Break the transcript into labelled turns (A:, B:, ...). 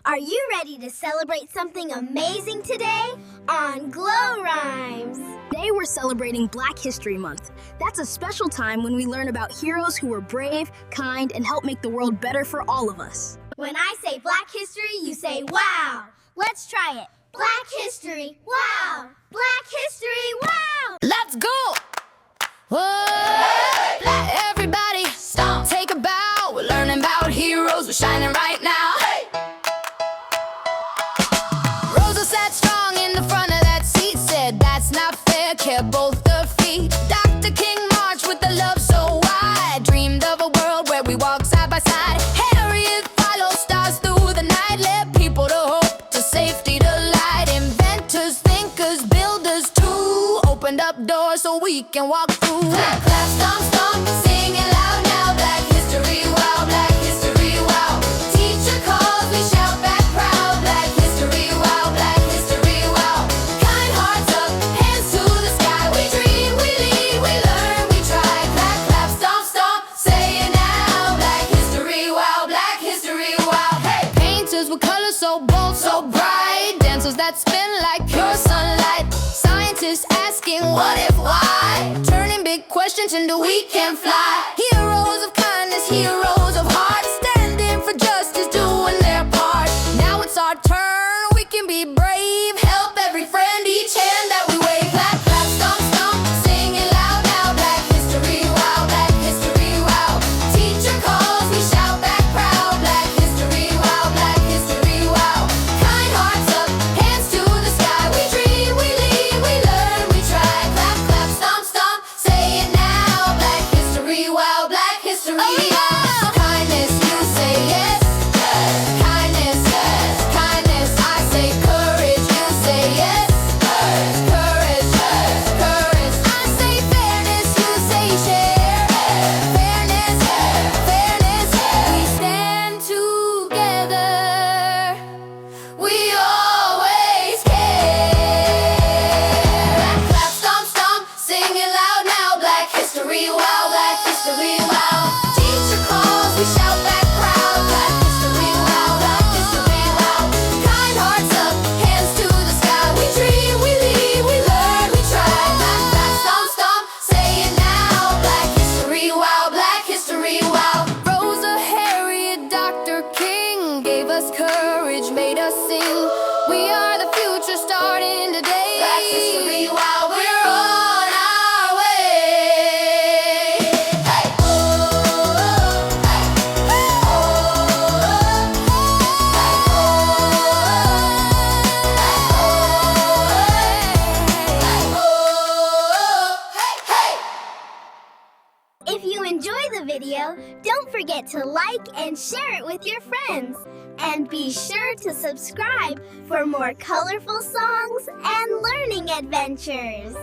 A: Are you ready to celebrate something amazing today on Glow Rhymes?
B: Today we're celebrating Black History Month. That's a special time when we learn about heroes who were brave, kind, and helped make the world better for all of us.
A: When I say Black history, you say wow. Let's try it. Black history, wow. Black history, wow.
C: Let's go! Whoa! Everybody, stomp. Take a bow. We're learning about heroes. We're shining right now. Rosa sat strong in the front of that seat. Said that's not fair. Kept both her feet. Dr. King marched with the love so wide. Dreamed of a world where we walk side by side. Harriet followed stars through the night. Led people to hope, to safety, to light. Inventors, thinkers, builders too. Opened up doors so we can walk through. Clap, clap, stomp, stomp, sing it loud now. Black history, wow, Black history, wow. Teacher calls, we shout back proud. Black history, wow, Black history, wow. Kind hearts up, hands to the sky. We dream, we lead, we learn, we try. Clap, clap, stomp, stomp, say it now. Black history, wow, Black history, wow. Hey! Painters with colors so bold, so bright. Dancers that spin like pure sunlight. Scientists asking what if, why. Turning big questions into we can fly. Heroes of kindness, heroes of heart. Standing for justice, doing their part. Now it's our turn, we can be brave. Help every friend, each hand that we wave. Clap, clap, stomp, stomp, sing it loud now. Black history, wow, Black history, wow. Teacher calls, we shout back proud. Black history, wow, Black history, wow. Kind hearts up, hands to the sky. We dream, we lead, we learn, we try. Clap, clap, stomp, stomp, say it now. Black history, wow, Black history, wow. Kindness, you say yes. Kindness, yes. Kindness, I say courage, you say yes. Courage, courage, I say fairness, you say share. Fairness, fairness, we stand together. We always care. Clap, clap, stomp, stomp, sing it loud now. Black history, wow, Black history, wow. Teacher calls, we shout back proud. Black history, wow, Black history, wow. Kind hearts up, hands to the sky. We dream, we lead, we learn, we try. Clap, clap, stomp, stomp, say it now. Black history, wow, Black history, wow. Rosa, Harriet, Dr. King gave us courage, made us sing. We are the future starting today. Black history, wow, we're on our way. Hey! Oh, hey!
A: If you enjoy the video, don't forget to like and share it with your friends. And be sure to subscribe for more colorful songs and learning adventures.